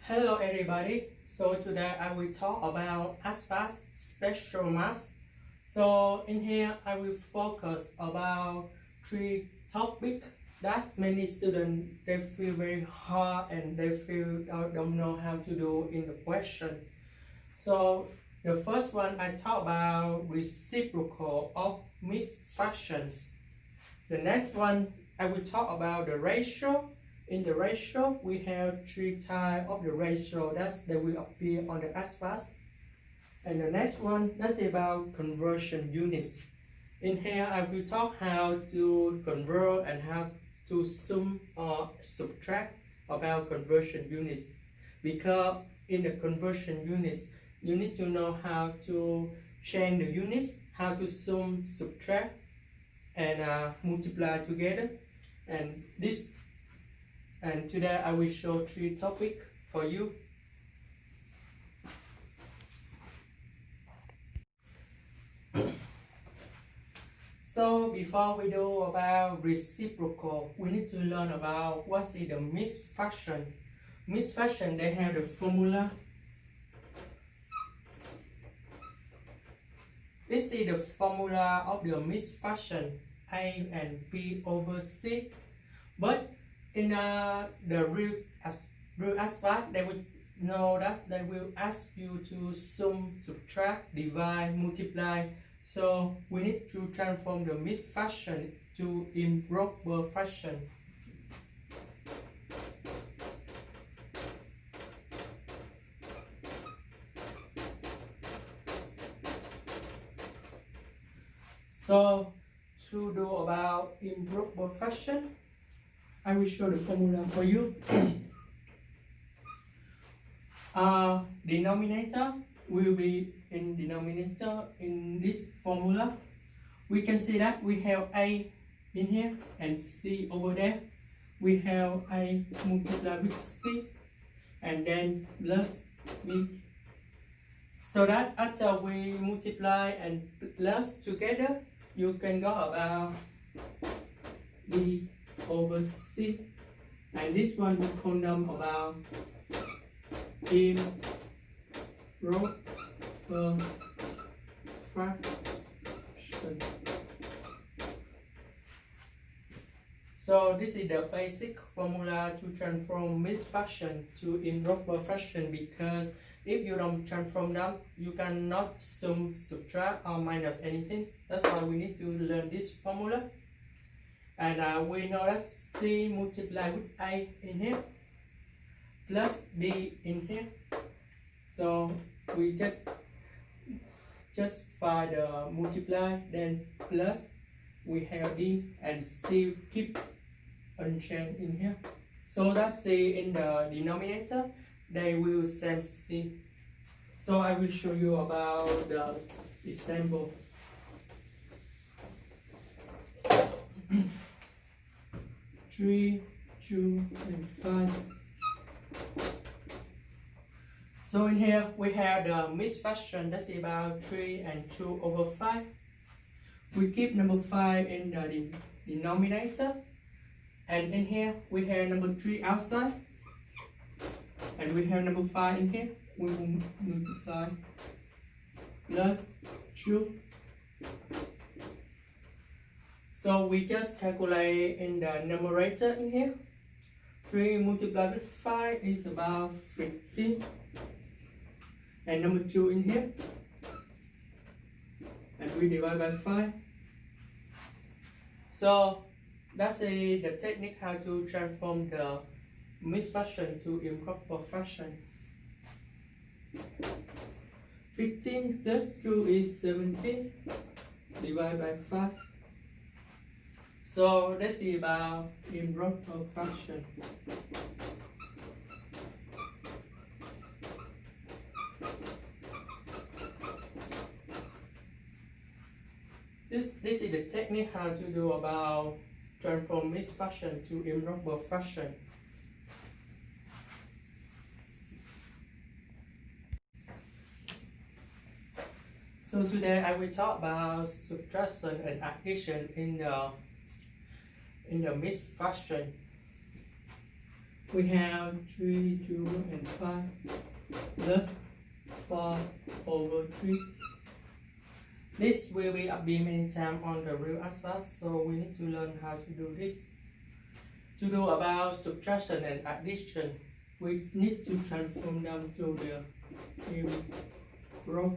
Hello everybody, so today I will talk about ASVAB Special Math. So in here I will focus about three topics that many students they feel very hard and they feel don't know how to do in the question. So the first one I talk about reciprocal of mixed fractions. The next one I will talk about the ratio. In the ratio, we have three types of the ratio that will appear on the ASVAB. And the next one, that's about conversion units. In here, I will talk how to convert and how to sum or subtract about conversion units. Because in the conversion units, you need to know how to change the units, how to sum, subtract, and multiply together. And today I will show three topics for you. So before we do about reciprocal, we need to learn about what is the mixed fraction. Mixed fraction, they have the formula. This is the formula of the mixed fraction, A and B over C. But in the real ASVAB, they will know that they will ask you to sum, subtract, divide, multiply. So we need to transform the mixed fraction to improper fraction. So to do about improper fraction, I will show the formula for you. Denominator will be in denominator in this formula. We can see that we have A in here and C over there. We have A multiplied with C and then plus B. So that after we multiply and plus together, you can go about B over C, and this one we call them about improper fraction. So this is the basic formula to transform mixed fraction to improper fraction, because if you don't transform them, you cannot sum, subtract or minus anything. That's why we need to learn this formula. And we know that C multiplied with A in here plus B in here. So we just find the multiply, then plus we have D and C keep unchanged in here. So that C in the denominator, they will send C. So I will show you about the example. 3, 2, and 5. So in here we have the mixed fraction, that's about 3 and 2 over 5. We keep number 5 in the denominator, and in here we have number 3 outside, and we have number 5 in here. We will multiply plus 2. So we just calculate in the numerator in here. 3 multiplied with 5 is about 15. And number 2 in here. And we divide by 5. So that's the technique how to transform the mixed fraction to improper fraction. 15 plus 2 is 17. Divide by 5. So let's see about improper fraction. This is the technique how to do about transform mixed fraction to improper fraction. So today I will talk about subtraction and addition in the mixed fraction. we have 3, 2, and 5 plus 4 over 3. This will be appear many times on the real ASVAB, so we need to learn how to do this. To do about subtraction and addition, we need to transform them to the improper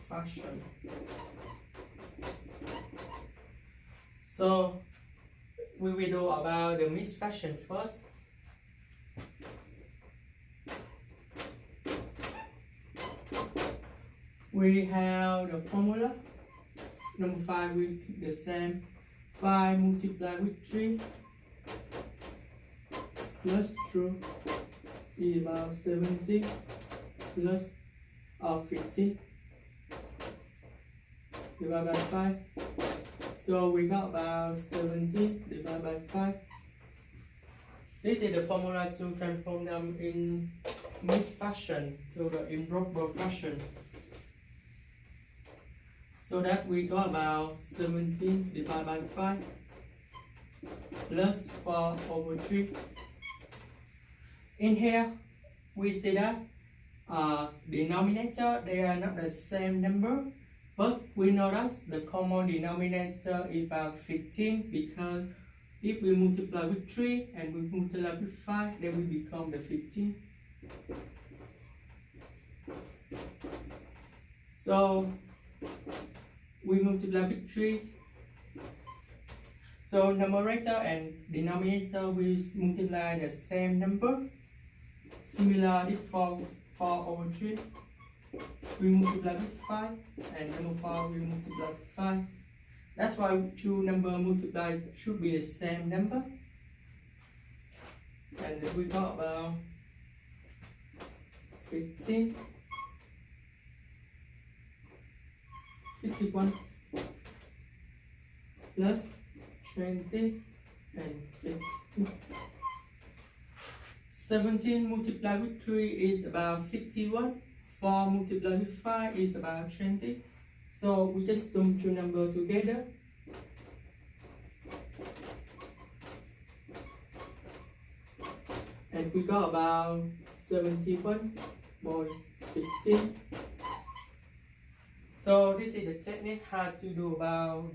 fraction. So we will do about the mixed fraction first. We have the formula. Number 5 we keep the same. 5 multiplied with 3 plus 2 is about 70 plus 50 divided by 5. So we got about 70 divided by 5. This is the formula to transform them in mixed fraction to the improper fraction. So that we got about 17 divided by 5 plus 4 over 3. In here, we see that denominator, they are not the same number, but we know that the common denominator is about 15, because if we multiply with 3 and we multiply with 5, then we become the 15. So we multiply with 3. So numerator and denominator will multiply the same number. Similarly for 4 over 3, we multiply with 5, and number 4 we multiply with 5. That's why two numbers multiplied should be the same number. And we got about 15, 51 plus 20 and 15. 17 multiplied with 3 is about 51. 4 multiplied with 5 is about 20. So we just sum two numbers together. And we got about 71.15. So this is the technique how to do about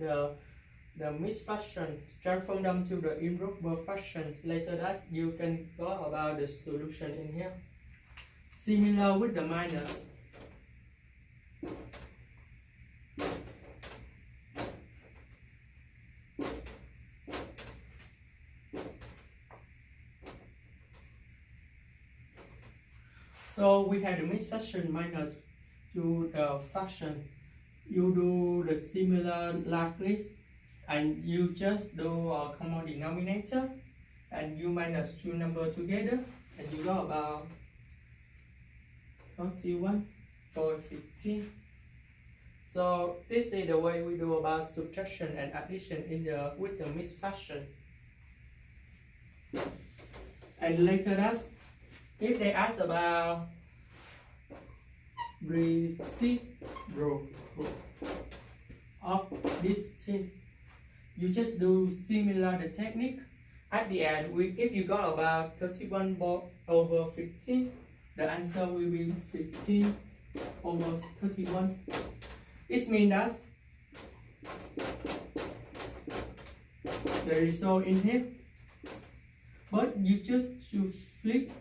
the mixed fraction, transform them to the improper fraction. Later that you can go about the solution in here. Similar with the minus. So we have the mixed fraction minus to the fraction. You do the similar like this, and you just do a common denominator, and you minus two numbers together, and you got about 31.15. So this is the way we do about subtraction and addition with the mixed fraction. And later that, if they ask about reciprocal of this thing, you just do similar the technique. At the end, if you got about 31 over 15, the answer will be 15 over 31. It means that the result in here, but you just to flip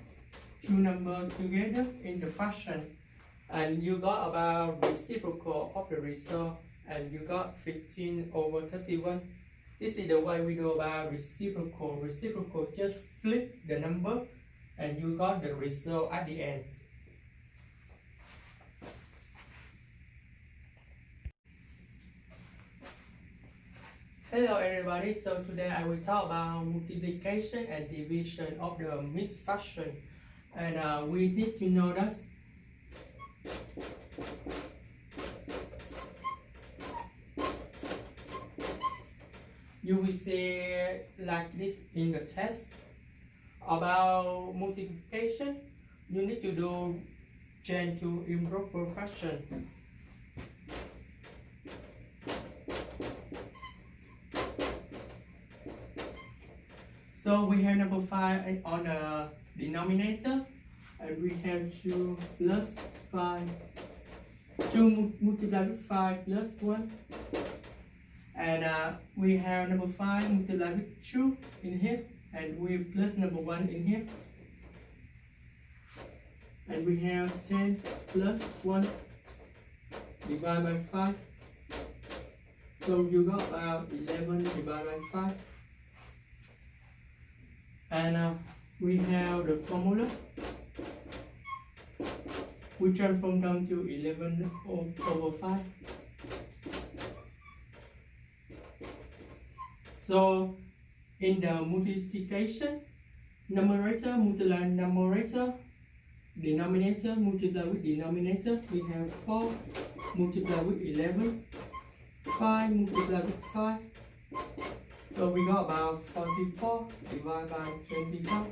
two numbers together in the fraction, and you got about reciprocal of the result, and you got 15 over 31. This is the way we do about reciprocal. Reciprocal, just flip the number and you got the result at the end. Hello everybody, so today I will talk about multiplication and division of the mixed fraction. And we need to know that you will see like this in the test. About multiplication, you need to do change to improper fraction. So we have number 5 on the denominator, and we have 2 plus 5, 2 multiplied with 5 plus 1, and we have number 5 multiplied with 2 in here, and we plus number 1 in here, and we have 10 plus 1 divided by 5. So you got about 11 divided by 5. And we have the formula. We transform down to 11 over 5. So in the multiplication, numerator multiply numerator, denominator multiply with denominator, we have 4 multiply with 11, 5 multiply with 5. So we got about 44 divided by 25.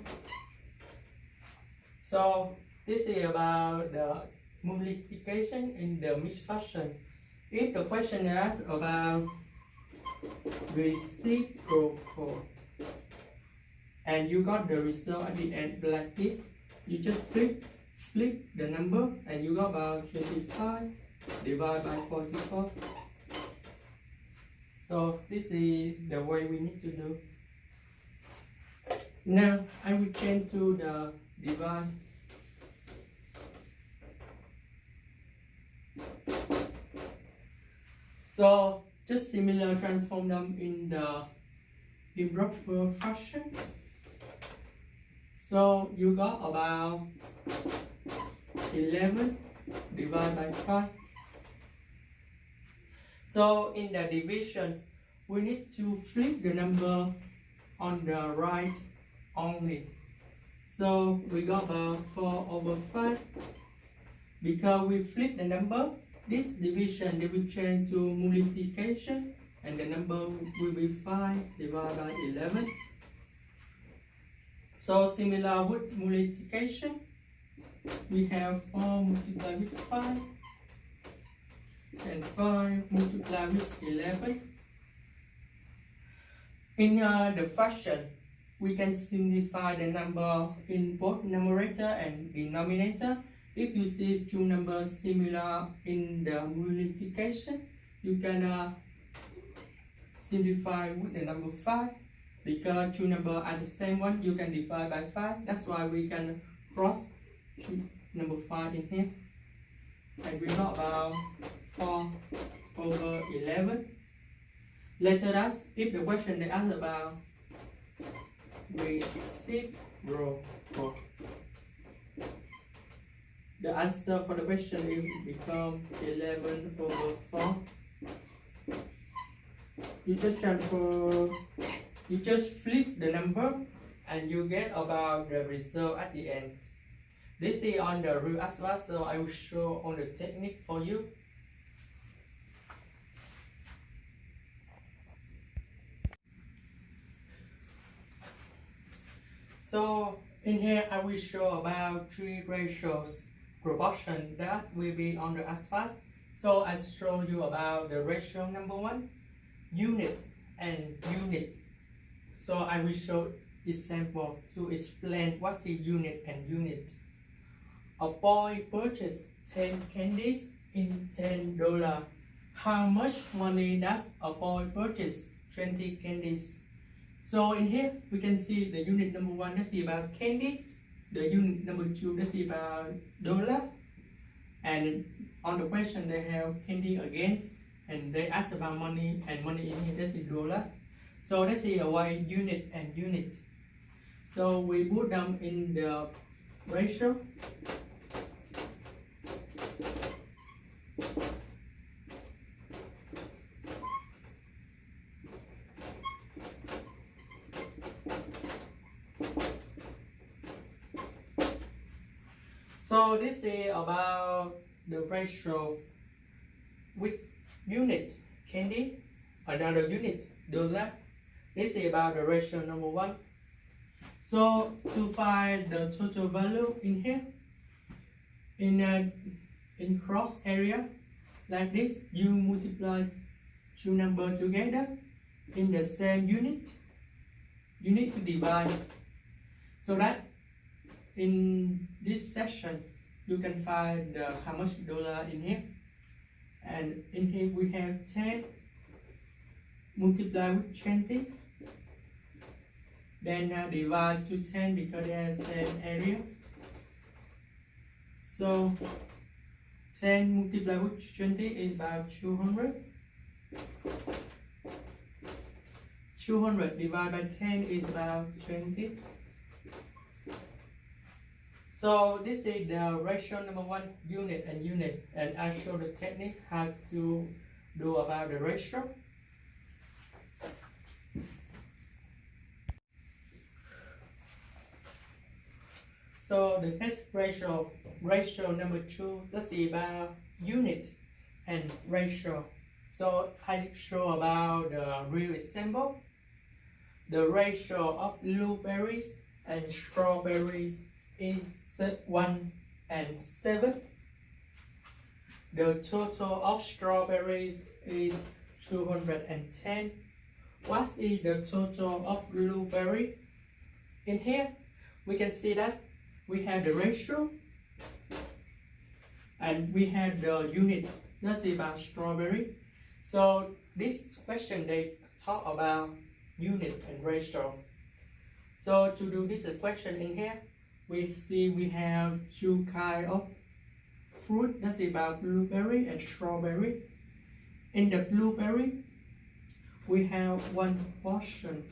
So this is about the multiplication in the mixed fraction. If the question asks about reciprocal and you got the result at the end like this, you just flip the number and you got about 25 divided by 44. So this is the way we need to do. Now I will change to the divide. So just similar, transform them in the improper fraction. So you got about 11 divided by 5. So in the division, we need to flip the number on the right only. So we got about 4 over 5. Because we flip the number, this division they will change to multiplication, and the number will be 5 divided by 11. So similar with multiplication, we have 4 multiplied with 5 and 5 multiplied with 11. In the fraction, we can simplify the number in both numerator and denominator. If you see two numbers similar in the multiplication, you can simplify with the number 5. Because two numbers are the same one, you can divide by 5. That's why we can cross number 5 in here. And we got about 4 over 11. Later that, if the question they ask about reciprocal, the answer for the question will become 11 over 4. You just flip the number and you get about the result at the end. This is on the rule as well, so I will show on the technique for you. So in here I will show about 3 ratios proportion that will be on the ASVAB. So I show you about the ratio number 1, unit and unit. So I will show example to explain what's the unit and unit. A boy purchased 10 candies in $10. How much money does a boy purchase 20 candies? So in here we can see the unit number 1, that's about candies. The unit number 2, that's about dollar. And on the question they have candy again, and they ask about money, and money in here that's the dollar. So let's see why unit and unit. So we put them in the ratio. So this is about the ratio with unit candy, another unit dollar. This is about the ratio number 1. So to find the total value in here, in cross area like this, you multiply two numbers together in the same unit, you need to divide so that in this section you can find how much dollar in here. And in here we have 10 multiplied with 20, then divide to 10 because they are same area. So 10 multiplied with 20 is about 200. 200 divided by 10 is about 20. So this is the ratio number 1, unit and unit, and I show the technique how to do about the ratio. So the next ratio number 2, that's about unit and ratio. So I show about the real example. The ratio of blueberries and strawberries is 1 and 7. The total of strawberries is 210. What is the total of blueberry? In here, we can see that we have the ratio and we have the unit. That's about strawberry. So this question they talk about unit and ratio. So to do this question in here, we see we have 2 kinds of fruit. That's about blueberry and strawberry. In the blueberry, we have 1 portion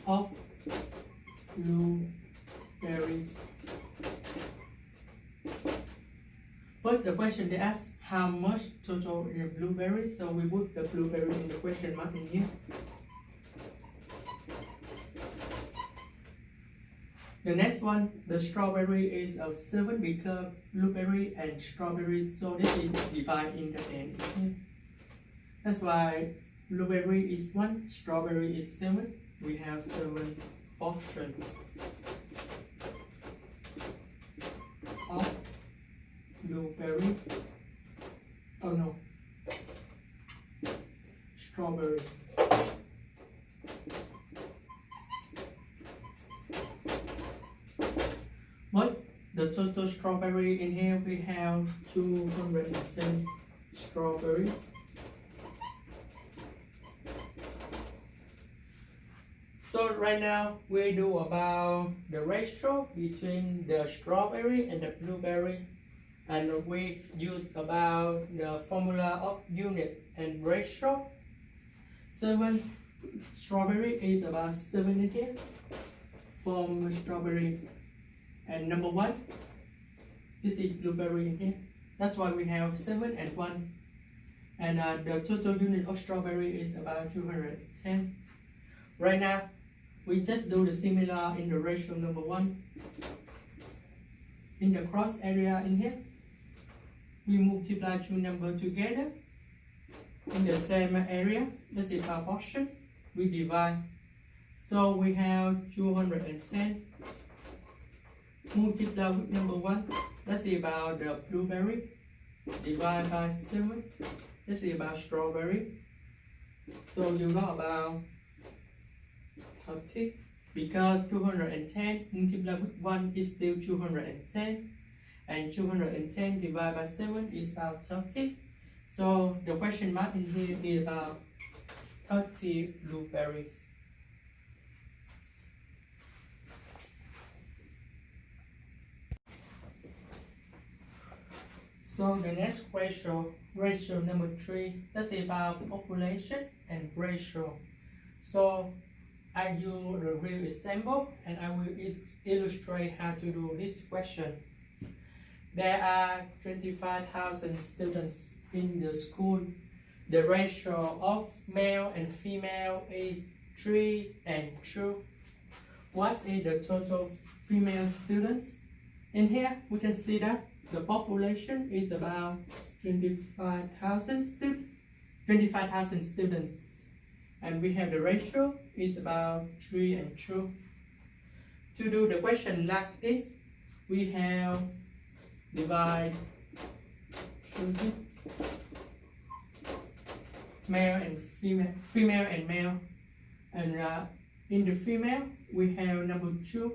of blueberries. But the question they ask how much total in the blueberry, so we put the blueberry in the question mark in here. The next one, the strawberry is 7 because blueberry and strawberry, so this is divided in the end. That's why blueberry is 1, strawberry is 7. We have 7 portions of blueberry. Oh no, strawberry. But the total strawberry in here we have 210 strawberry. So right now we do about the ratio between the strawberry and the blueberry, and we use about the formula of unit and ratio. 7 strawberry is about 7 in here from strawberry, and number 1, this is blueberry in here. That's why we have 7 and 1, and the total unit of strawberry is about 210. Right now we just do the similar in the ratio number 1. In the cross area in here, we multiply 2 numbers together in the same area. This is our portion. We divide. So we have 210 multiply with number 1. That's about the blueberry. Divide by 7. This is about strawberry. So you got about 30, because 210 multiplied with 1 is still 210, and 210 divided by 7 is about 30. So the question mark in here is about 30 blueberries. So the next ratio number 3, that's about population and ratio. So I do the real example and I will illustrate how to do this question. There are 25,000 students in the school. The ratio of male and female is 3 and 2. What is the total female students? In here we can see that the population is about 25,000 students, and we have the ratio is about 3 and 2. To do the question like this, we have divide 20 male and female and male, and in the female we have number 2,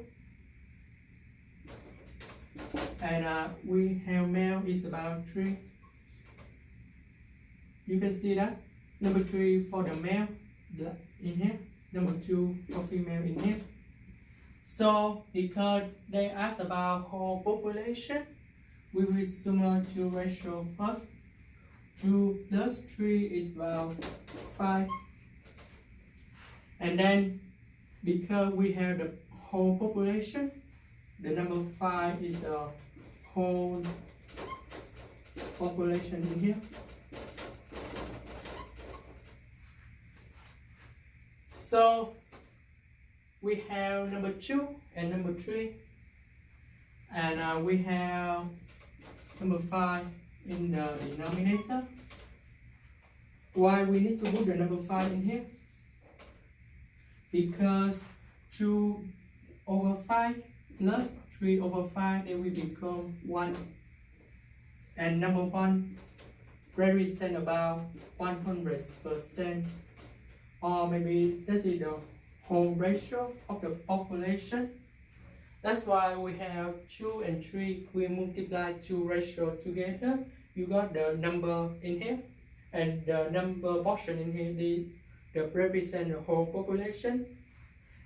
and we have male is about 3. You can see that number 3 for the male in here, number 2 for female in here. So because they ask about whole population, we will similar to ratio first. 2 plus 3 is about 5, and then because we have the whole population, the number 5 is the whole population in here. So we have number 2 and number 3, and we have number 5 in the denominator. Why we need to put the number 5 in here? Because 2 over 5 plus 3 over 5, they will become 1, and number 1 represent about 100%, or maybe that is the whole ratio of the population. That's why we have 2 and 3. We multiply 2 ratio together. You got the number in here, and the number portion in here, they represent the whole population.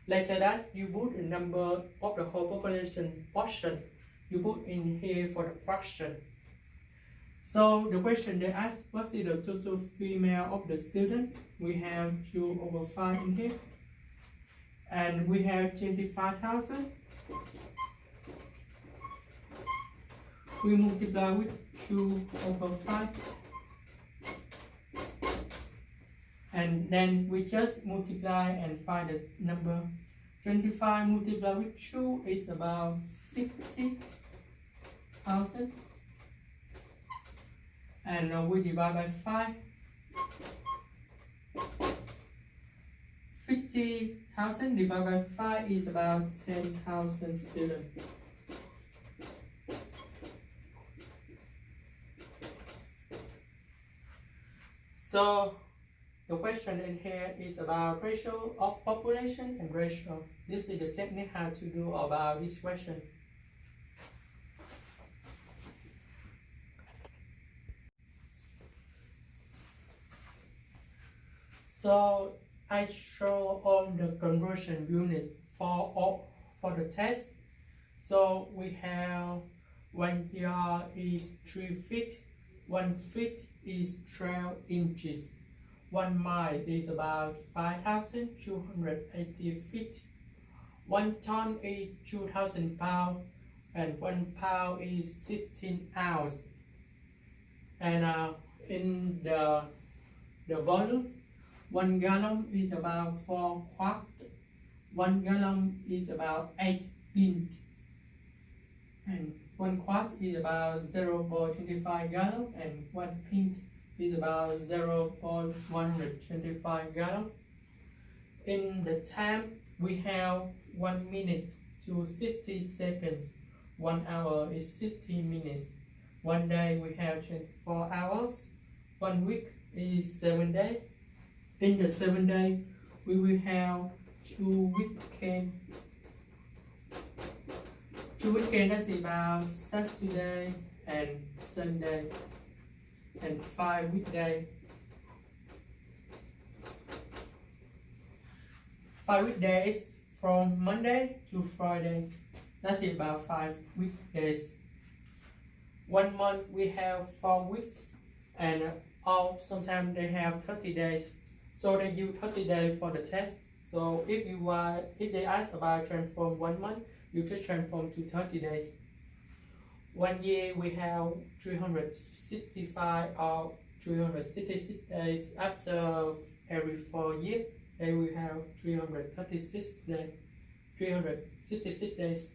Later that, you put the number of the whole population portion, you put in here for the fraction. So the question they ask, what is the total female of the student? We have 2 over 5 in here, and we have 25,000. We multiply with 2 over 5, and then we just multiply and find the number. 25 multiplied with 2 is about 50,000, and we divide by 5. 50,000 divided by 5 is about 10,000 students. So the question in here is about ratio of population and ratio. This is the technique how to do about this question. So I show all the conversion units for the test. So we have 1 yard is 3 feet, 1 feet is 12 inches, 1 mile is about 5,280 feet, 1 ton is 2,000 pounds, and 1 pound is 16 ounces. And in the volume, 1 gallon is about 4 quarts, 1 gallon is about 8 pints, and 1 quart is about 0.25 gallon, and 1 pint is about 0.125 gallon. In the time, we have 1 minute to 60 seconds, 1 hour is 60 minutes, 1 day we have 24 hours, 1 week is 7 days. In the 7 days, we will have 2 weekends. 2 weekends, that's about Saturday and Sunday, and 5 weekdays. 5 weekdays from Monday to Friday. That's about 5 weekdays. 1 month we have 4 weeks, and sometimes they have 30 days. So they use 30 days for the test. So if they ask about transform 1 month, you can transform to 30 days. 1 year we have 365 or 366 days. After every 4 years, they will have 336 days. 366 days.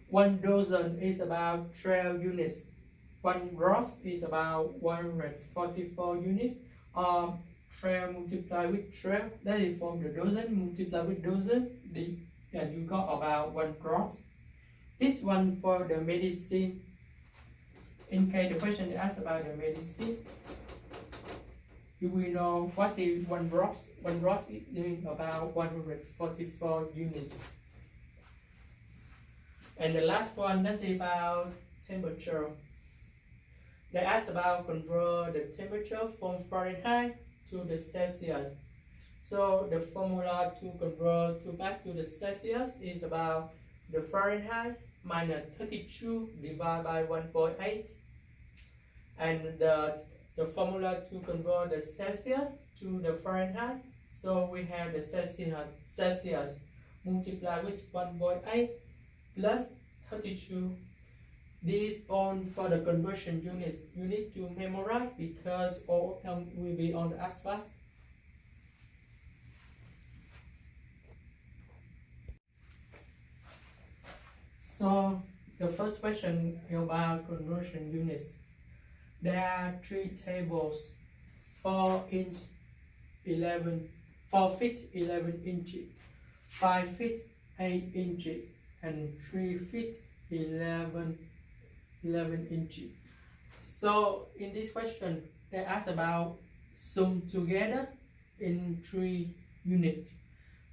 1 dozen is about 12 units. 1 gross is about 144 units. 12 multiplied with 12, that is from the dozen, multiplied with dozen, and you got about 1 gross. This one for the medicine. In case the question is asked about the medicine, you will know what is one rod. One rod is doing about 144 units. And the last one, that's about temperature. They ask about convert the temperature from Fahrenheit to the Celsius. So the formula to convert back to the Celsius is about the Fahrenheit minus 32 divided by 1.8, and the formula to convert the Celsius to the Fahrenheit. So we have the Celsius multiplied with 1.8 plus 32. This on for the conversion units. You need to memorize because all of them will be on the ASVAB. So the first question is about conversion units. There are 3 tables: 4 feet 11 inches, 5 feet 8 inches, and 3 feet 11 inches. So in this question, they ask about sum together in 3 units.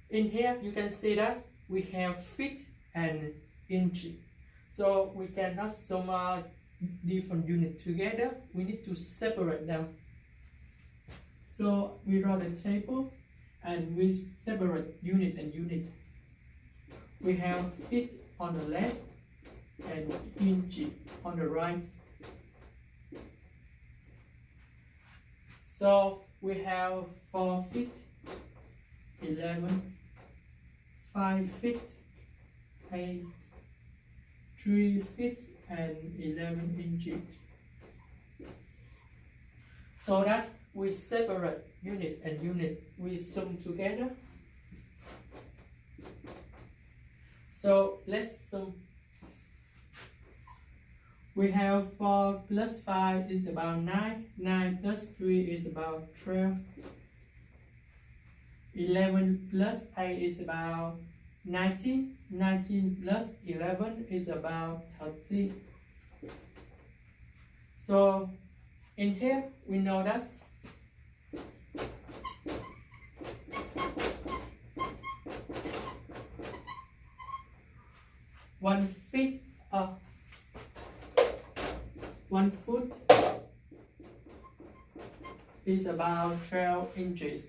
In here, you can see that we have feet and inches. So we cannot sum different units together. We need to separate them. So we draw the table and we separate unit and unit. We have feet on the left and inches on the right. So we have 4 feet 11, 5 feet 8, 3 feet and 11 inches. So that we separate unit and unit, we sum together. So let's sum. We have 4 plus 5 is about 9, 9 plus 3 is about 12, 11 plus 8 is about 19, 19 plus 11 is about 30. So in here we know that one foot is about 12 inches.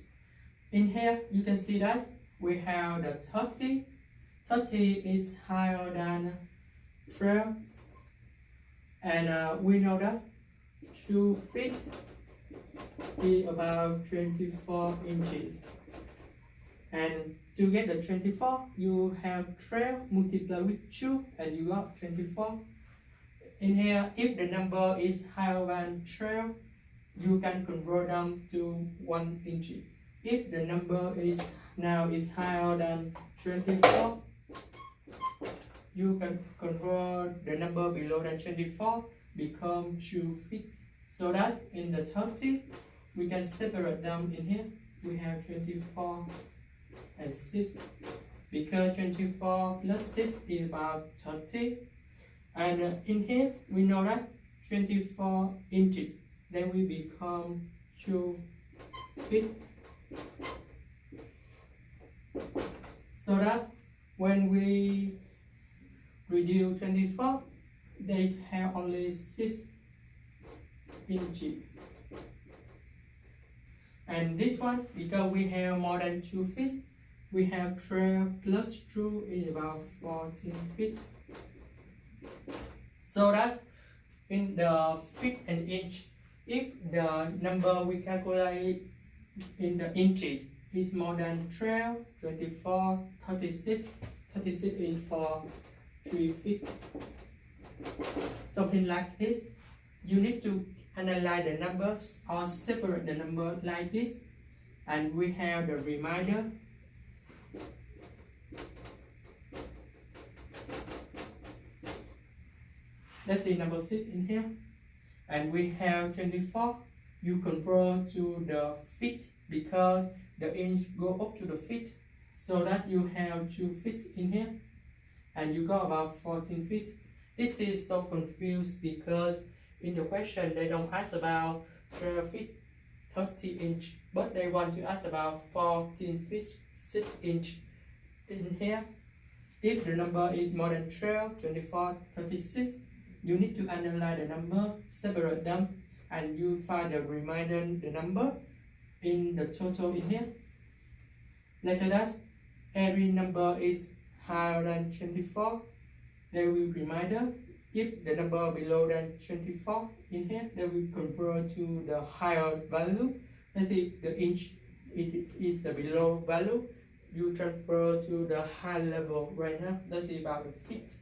In here you can see that we have the 30. 30 is higher than 12, and we know that 2 feet is about 24 inches. And to get the 24, you have 12 multiplied with 2 and you got 24. In here, if the number is higher than 12, you can convert them to 1 inch. If the number is higher than 24, you can convert the number below than 24 become 2 feet. So that in the 30, we can separate them in here. We have 24 and 6, because 24 plus 6 is about 30. And in here, we know that 24 inches, then we become 2 feet. So that when we reduce 24, they have only 6 inches. And this one, because we have more than 2 feet, we have 12 plus 2 is about 14 feet. So that in the feet and inch, if the number we calculate in the inches is more than 12, 24, 36, 36 is for 3 feet. Something like this. You need to analyze the numbers or separate the number like this, and we have the reminder. Let's see number 6 in here, and we have 24. You convert to the feet because the inch go up to the feet, so that you have 2 feet in here, and you got about 14 feet. This is so confused because in the question they don't ask about 12 feet, 30 inch, but they want to ask about 14 feet 6 inch. In here, if the number is more than 12, 24, 36, you need to analyze the number, separate them, and you find the remainder the number in the total in here. Later that, every number is higher than 24, they will remainder. If the number below than 24 in here, they will convert to the higher value. Let's see if the inch is the below value, you transfer to the high level right now. Let's see about the feet.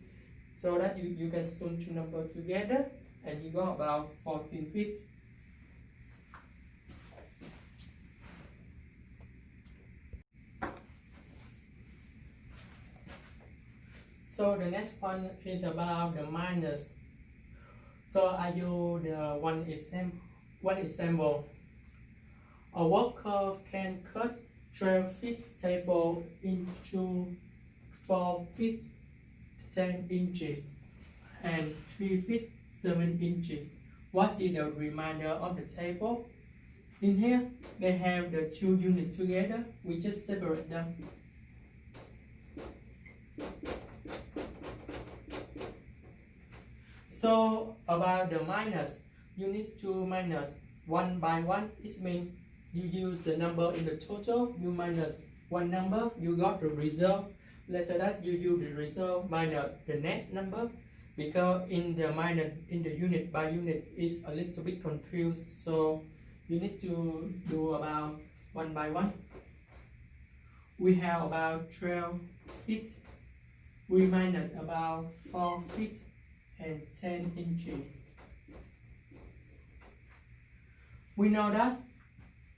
So that you can sum two numbers together and you got about 14 feet. So the next one is about the minus. So I use the one example. A worker can cut 12 feet table into 4 feet 10 inches and 3 feet 7 inches. What is the remainder of the table? In here, they have the two units together. We just separate them. So about the minus, you need to minus one by one. It means you use the number in the total, you minus one number, you got the result. Later that you use the result minus the next number, because in the minus in the unit by unit is a little bit confused. So you need to do about one by one. We have about 12 feet. We minus about 4 feet and 10 inches. We know that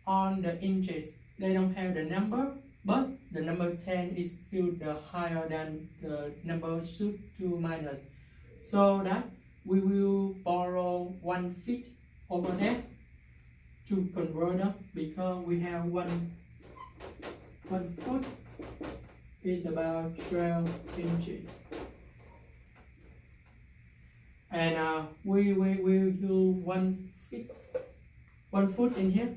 on the inches they don't have the number, but the number 10 is still the higher than the number should to minus. So that we will borrow 1 feet over there to convert them, because we have one foot is about 12 inches. And we will use 1 foot in here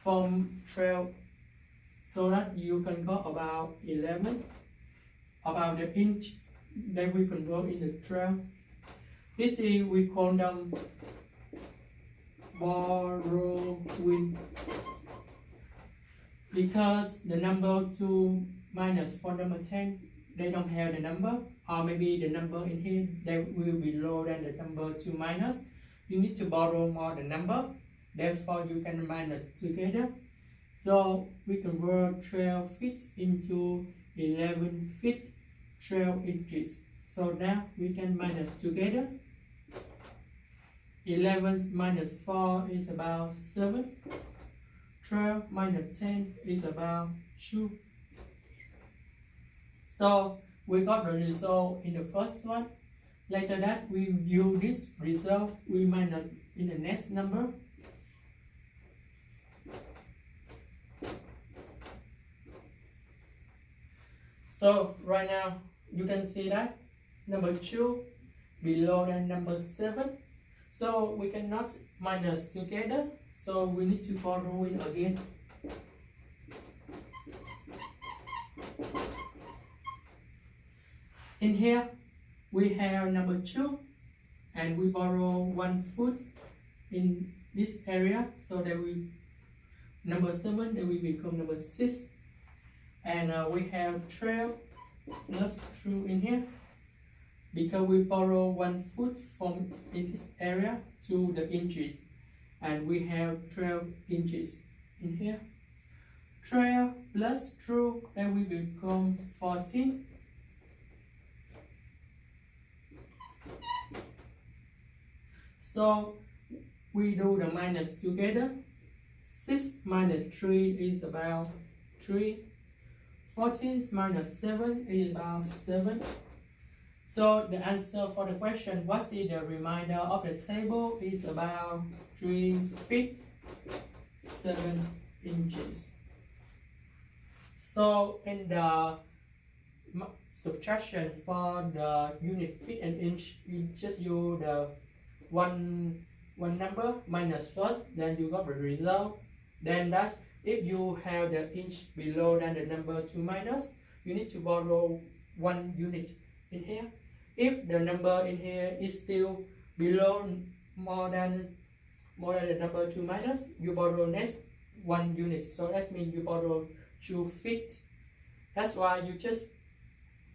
from 12, so that you can go about 11. About the inch, then we convert into 12. This is we call them borrowing, because the number 2 minus for number 10, they don't have the number, or maybe the number in here they will be lower than the number 2 minus. You need to borrow more the number, therefore you can minus together. So we convert 12 feet into 11 feet 12 inches. So now we can minus together. 11 minus 4 is about 7. 12 minus 10 is about 2. So we got the result in the first one. Later that we use this result, we minus in the next number. So right now you can see that number 2 below than number 7. So we cannot minus together. So we need to borrow in again. In here we have number 2 and we borrow 1 foot in this area, so that we number 7, that will become number 6. And we have 12 plus 2 in here, because we borrow 1 foot from in this area to the inches, and we have 12 inches in here. 12 plus 2, that will become 14. So we do the minus together. 6 minus 3 is about 3. 14 minus 7 is about 7. So the answer for the question, what is the remainder of the table, is about 3 feet 7 inches. So in the subtraction for the unit feet and inch, we just use the one one number minus first, then you got the result. Then that's if you have the inch below than the number 2 minus, you need to borrow 1 unit in here. If the number in here is still below more than the number 2 minus, you borrow next 1 unit. So that means you borrow 2 feet. That's why you just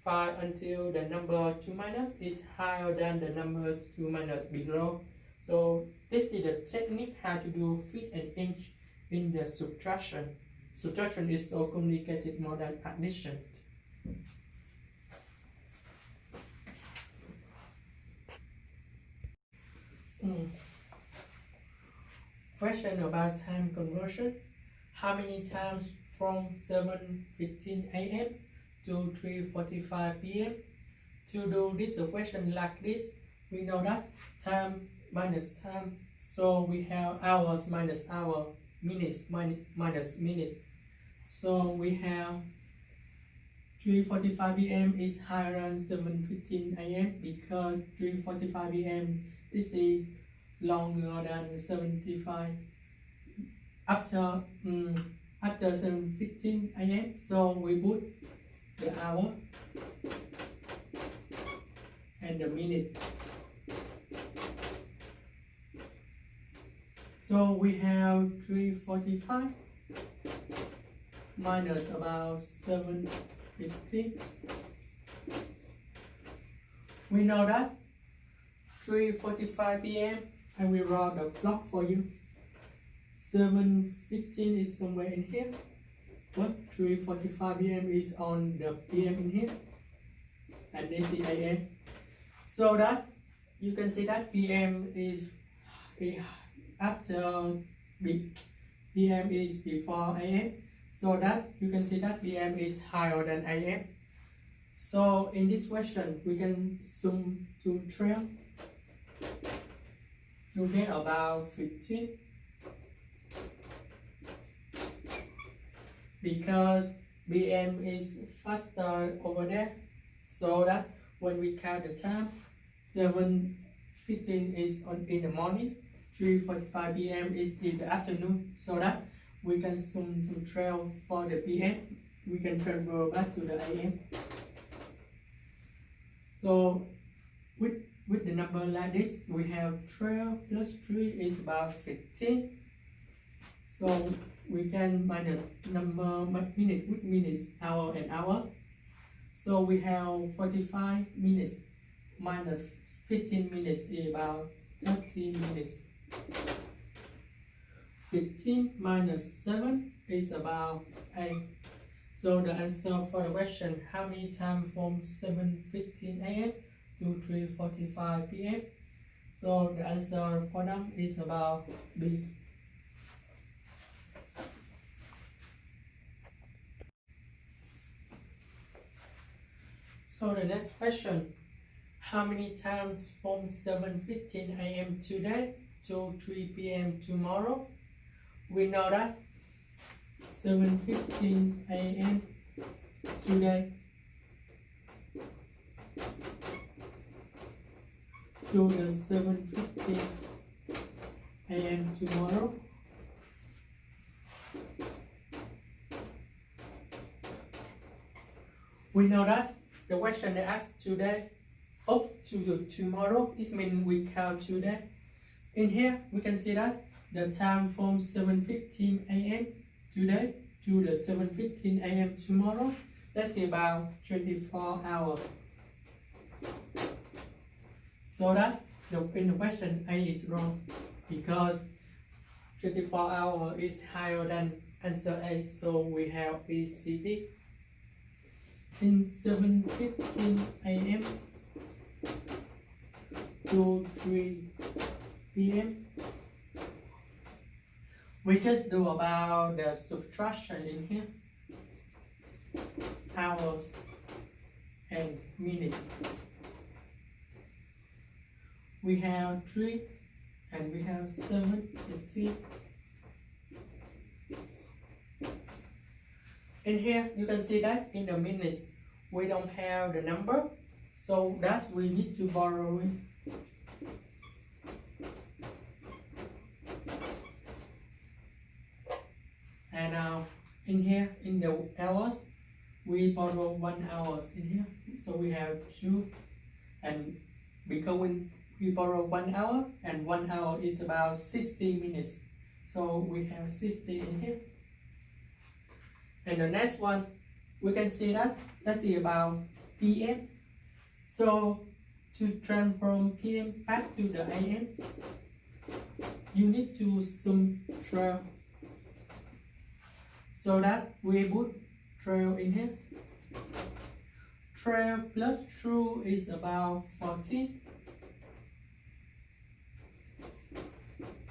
find until the number 2 minus is higher than the number 2 minus below. So this is the technique how to do feet and inch in the subtraction. Subtraction is so complicated more than addition. Question about time conversion. How many times from 7:15 a.m. to 3:45 p.m. To do this question like this, we know that time minus time. So we have hours minus hour, minutes minus minute. So we have 3:45 p.m. is higher than 7:15 a.m. because 3:45 p.m. is longer than 75 after 7:15 a.m. So we put the hour and the minute. So we have 3:45 minus about 7:15. We know that 3:45 p.m. I will draw the clock for you. 7:15 is somewhere in here, but 3:45 p.m. is on the p.m. in here, and this is a.m. So that you can see that p.m. is after p.m. is before a.m. So that you can see that p.m. is higher than a.m. So in this question, we can sum to 12 to get about 15. Because PM is faster over there, so that when we count the time, 7:15 is in the morning, 3:45 p.m. is in the afternoon, so that we can sum to 12 for the PM. We can transfer back to the AM. So with the number like this, we have 12 plus 3 is about 15. So we can minus number minute with minutes, hour and hour. So we have 45 minutes minus 15 minutes is about 30 minutes. 15 minus 7 is about 8. So the answer for the question, how many times from 7:15 a.m. to 3:45 p.m. So the answer for them is about B. So the next question, how many times from 7:15 a.m. today to 3 p.m. tomorrow? We know that 7:15 a.m. today to the 7:15 a.m. tomorrow. We know that the question they asked today up to the tomorrow is mean we count today. In here we can see that the time from 7:15 a.m. today to the 7:15 a.m. tomorrow, that's about 24 hours. So that in the question A is wrong because 24 hours is higher than answer A, so we have B, C, D. In 7:15 a.m. to 3 p.m. we just do about the subtraction in here, hours and minutes. We have 3 and we have 7:15. In here you can see that in the minutes we don't have the number, so that's we need to borrow it. in here in the hours we borrow 1 hour in here, so we have 2, and because we borrow 1 hour and 1 hour is about 60 minutes, so we have 60 in here. And the next one we can see that that's about PM. So to transform PM back to the AM, you need to subtract, so that we put 12 in here. 12 plus 2 is about 14,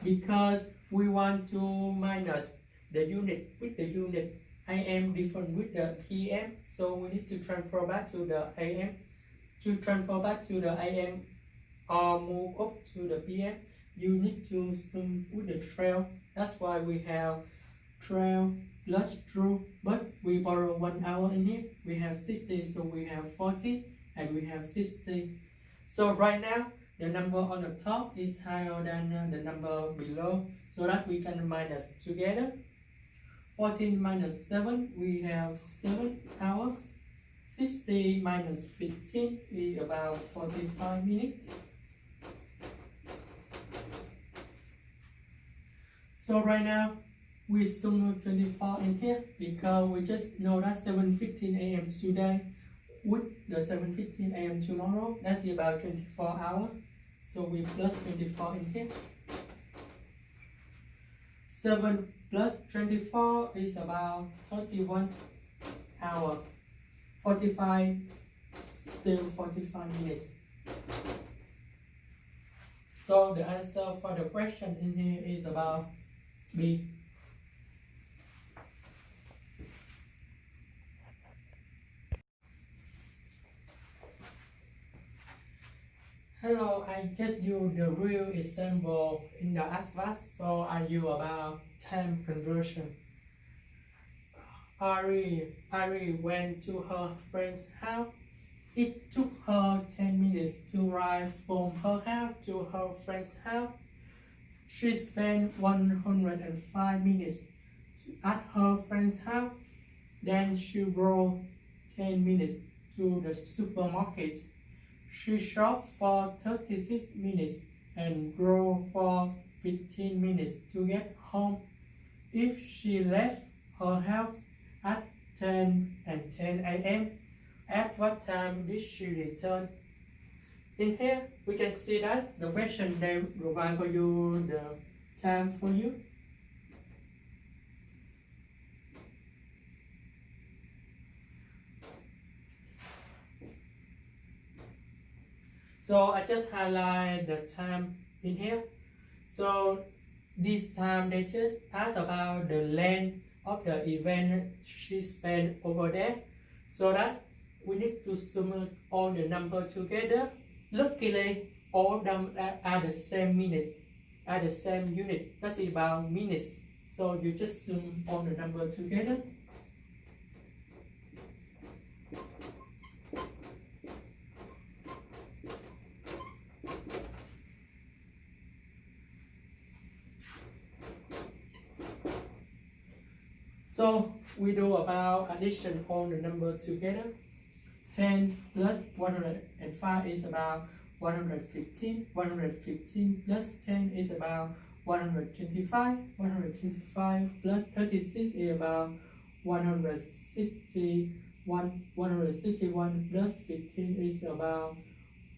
because we want to minus the unit with the unit AM different with the PM, so we need to transfer back to the AM. To transfer back to the AM or move up to the PM, you need to sum with the 12. That's why we have 12 plus 2, but we borrow 1 hour in here. We have 60, so we have 40 and we have 60. So right now the number on the top is higher than the number below, so that we can minus together. 14 minus 7, we have 7 hours. 60 minus 15 is about 45 minutes. So right now we sum 24 in here, because we just know that 7:15 AM today with the 7:15 AM tomorrow, that's about 24 hours, so we plus 24 in here. 7 plus 24 is about 31 hours. 45, still 45 minutes. So the answer for the question in here is about B. Hello, I just use the real example in the ASVAB. So I use about time conversion. Ari went to her friend's house. It took her 10 minutes to ride from her house to her friend's house. She spent 105 minutes at her friend's house. Then she rode 10 minutes to the supermarket. She shopped for 36 minutes and drove for 15 minutes to get home. If she left her house at 10 and 10 AM, at what time did she return? In here, we can see that the question they provide for you the time for you. So I just highlight the time in here. So this time they just ask about the length of the event she spent over there, so that we need to sum all the number together. Luckily, all of them are the same minutes, are the same unit. That's about minutes. So you just sum all the number together. So we do about addition all the number together. 10 plus 105 is about 115. 115 plus 10 is about 125. 125 plus 36 is about 161. 161 plus 15 is about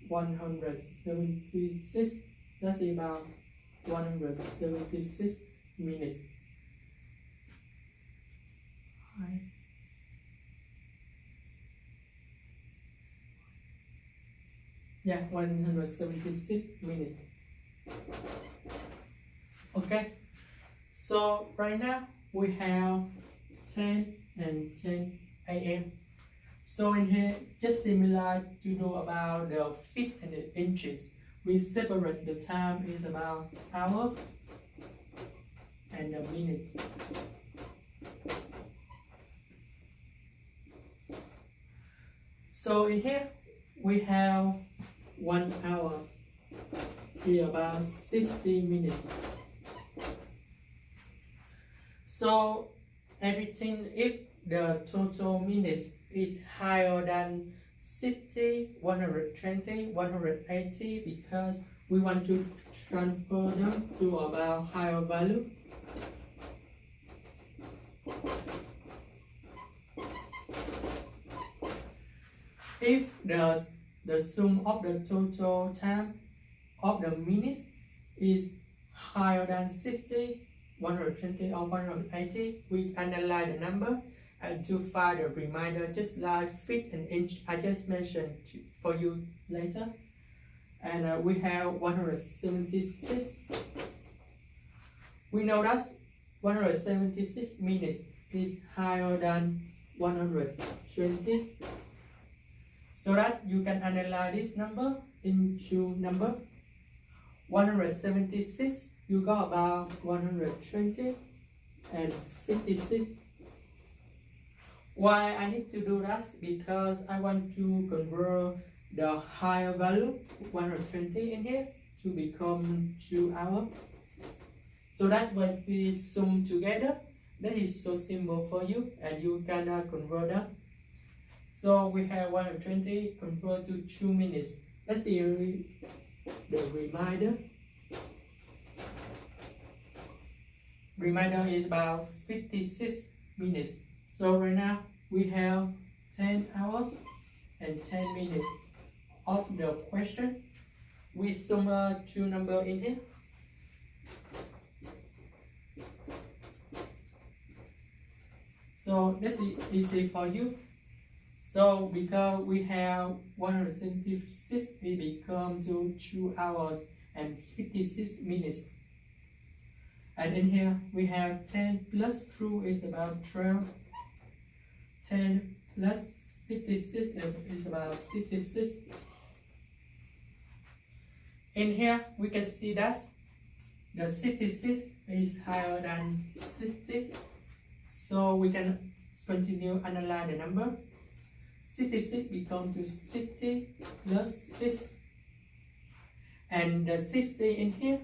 176. That's about 176 minutes. Yeah, 176 minutes. Okay, so right now we have 10 and 10 AM. So in here, just similar to do about the feet and the inches. We separate the time is about hour and a minute. So in here we have 1 hour, is about 60 minutes. So everything if the total minutes is higher than 60, 120, 180, because we want to transfer them to about higher value. If the sum of the total time of the minutes is higher than 60, 120 or 180, we analyze the number and to find the remainder, just like feet and inch I just mentioned for you later. And we have 176. We know that 176 minutes is higher than 120. So that you can analyze this number into number 176. You got about 120 and 56. Why I need to do that? Because I want to convert the higher value 120 in here to become 2 hours. So that when we sum together, that is so simple for you and you can convert that. So we have 120 convert to 2 minutes. Let's see the remainder. Remainder is about 56 minutes. So right now we have 10 hours and 10 minutes of the question. We sum 2 numbers in here. So that's easy for you. So because we have 176, it becomes to 2 hours and 56 minutes. And in here we have 10 plus 2 is about 12. 10 plus 56 is about 66. In here we can see that the 66 is higher than 60. So we can continue analyze the number. 66 becomes to 60 plus 6. And the 60 in here,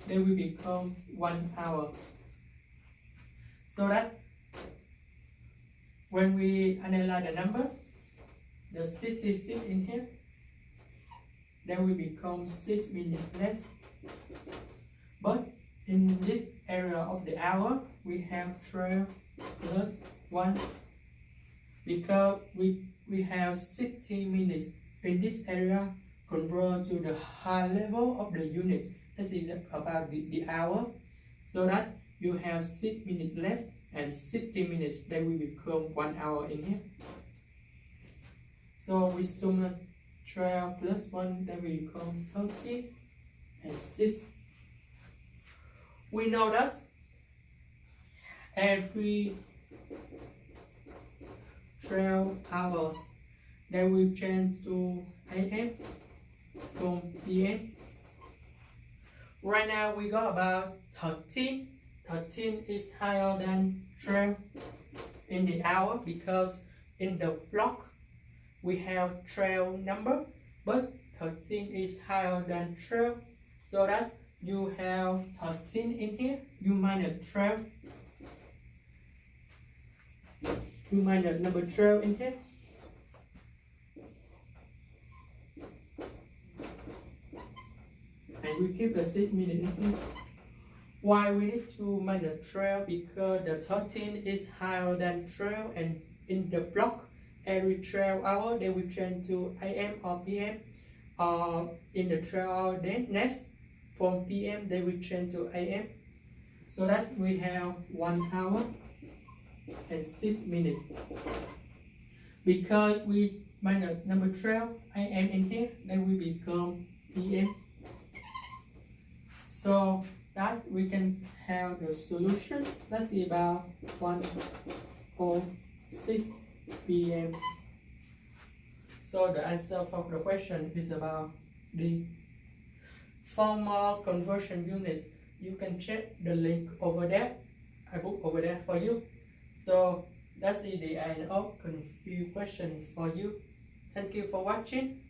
they will become 1 hour. So that when we analyze the number, the 66 in here, they will become 6 minutes left. But in this area of the hour, we have 12 plus 1 because we have 60 minutes in this area convert to the high level of the unit. This is about the hour. So that you have 6 minutes left and 60 minutes, they will become 1 hour in here. So we sum 12 plus 1, that will become 30 and 6. We know that every 12 hours they will change to AM from PM. Right now we got about 13. 13 is higher than 12 in the hour because in the block we have 12 number, but 13 is higher than 12. So that you have 13 in here, you minus 12. You minus number 12 in here. And we keep the 6 minutes in here. Why we need to minus 12? Because the 13 is higher than 12 and in the block every 12 hours they will change to AM or PM, or in the 12 hour then next from PM they will change to AM. So that we have 1 hour and 6 minutes. Because we minus number 12 AM in here, then will become PM. So that we can have the solution. That's about 1:06 PM. So the answer for the question is about D. For more conversion units, you can check the link over there. I put over there for you. So that's the end of confused question for you. Thank you for watching.